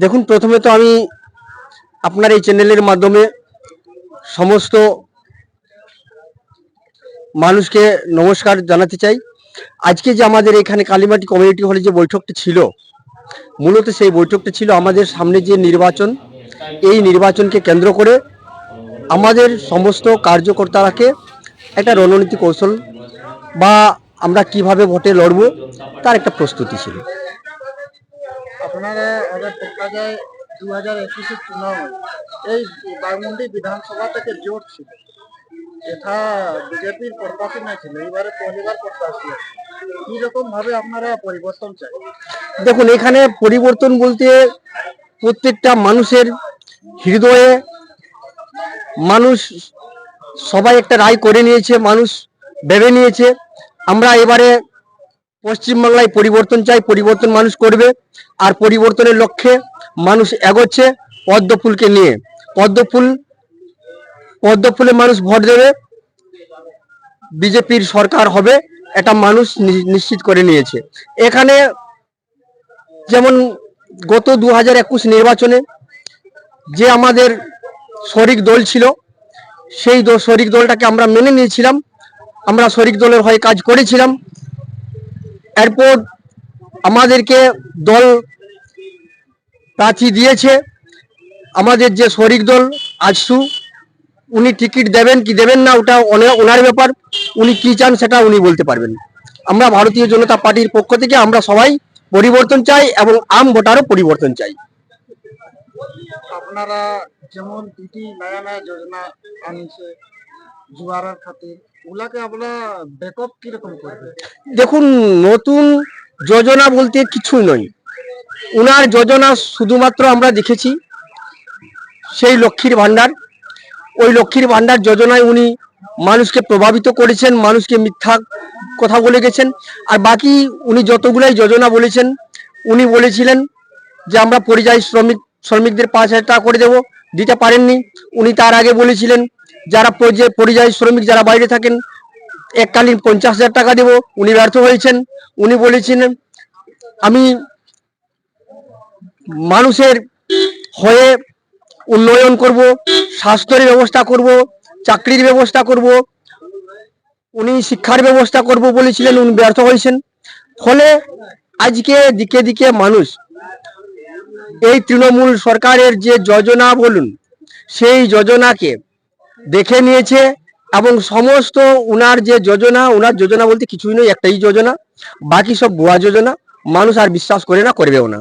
দেখুন, প্রথমে তো আমি আপনার এই চ্যানেলের মাধ্যমে সমস্ত মানুষকে নমস্কার জানাতে চাই। আজকে যে আমাদের এখানে কালীমাটি কমিউনিটি হলে যে বৈঠকটা ছিল, মূলত সেই বৈঠকটা ছিল আমাদের সামনে যে নির্বাচন, এই নির্বাচনকে কেন্দ্র করে আমাদের সমস্ত কার্যকর্তারাকে একটা রণনীতি কৌশল বা আমরা কিভাবে ভোটে লড়ব তার একটা প্রস্তুতি ছিল। আপনারা আবার দেখা যায় 2021 চুনাव এই বাগমুন্ডি বিধানসভা থেকে জোট ছিল, এটা বিজেপির প্রত্যাশী না ছিল, এবারে পরিবার প্রত্যাশী। কিরকম ভাবে আপনারা পরিবর্তন চাই? দেখুন, এখানে পরিবর্তন বলতে প্রত্যেকটা মানুষের হৃদয়ে মানুষ সবাই একটা রায় করে নিয়েছে, মানুষ ভেবে নিয়েছে আমরা এবারে পশ্চিমবাংলায় পরিবর্তন চাই, পরিবর্তন মানুষ করবে। আর পরিবর্তনের লক্ষ্যে মানুষ এগোচ্ছে পদ্মফুলকে নিয়ে। পদ্মফুলে মানুষ ভোট দেবে, বিজেপির সরকার হবে, এটা মানুষ নিশ্চিত করে নিয়েছে। এখানে যেমন গত 2021 নির্বাচনে যে আমাদের শরিক দল ছিল, সেই শরিক দলটাকে আমরা মেনে নিয়েছিলাম, আমরা শরিক দলের হয়ে কাজ করেছিলাম। এরপর আমাদেরকে দল প্রার্থী দিয়েছে আমাদের যে শরিক দল আজসু, উনি টিকিট দেবেন কি দেবেন না ওটা ওনার ব্যাপার, উনি কি চান সেটা উনি বলতে পারবেন। আমরা ভারতীয় জনতা পার্টির পক্ষ থেকে আমরা সবাই পরিবর্তন চাই এবং আম ভোটারও পরিবর্তন চাই। আপনারা যেমন দুটি নয়া নয়া যোজনা আনছে জুয়ারের খাতির, ওগুলাকে আপনারা ব্যাকআপ কিরকম করবে? দেখুন, নতুন যোজনা বলতে কিছুই নয়, উনার যোজনা শুধুমাত্র আমরা দেখেছি সেই লক্ষ্মীর ভান্ডার। ওই লক্ষ্মীর ভান্ডার যোজনায় উনি মানুষকে প্রভাবিত করেছেন, মানুষকে মিথ্যা কথা বলে গেছেন। আর বাকি উনি যতগুলাই যোজনা বলেছেন, উনি বলেছিলেন যে আমরা পরিযায়ী শ্রমিকদের 5,000 টাকা করে দেবো, দিতে পারেননি। উনি তার আগে বলেছিলেন যারা পরিযায়ী শ্রমিক যারা বাইরে থাকেন এককালীন 50,000 টাকা দেবো, উনি ব্যর্থ হয়েছেন। উনি বলেছিলেন আমি মানুষের হয়ে উন্নয়ন করব, স্বাস্থ্যের ব্যবস্থা করব, চাকরির ব্যবস্থা করব, উনি শিক্ষার ব্যবস্থা করব বলেছিলেন, উনি ব্যর্থ হয়েছেন। ফলে আজকে দিকে দিকে মানুষ এই তৃণমূল সরকারের যে যোজনা বলুন সেই যোজনাকে দেখে নিয়েছে এবং সমস্ত উনার যে যোজনা, উনার যোজনা বলতে কিছুই নয়, একটাই যোজনা, বাকি সব ভুয়া যোজনা, মানুষ আর বিশ্বাস করে না, করবেও না।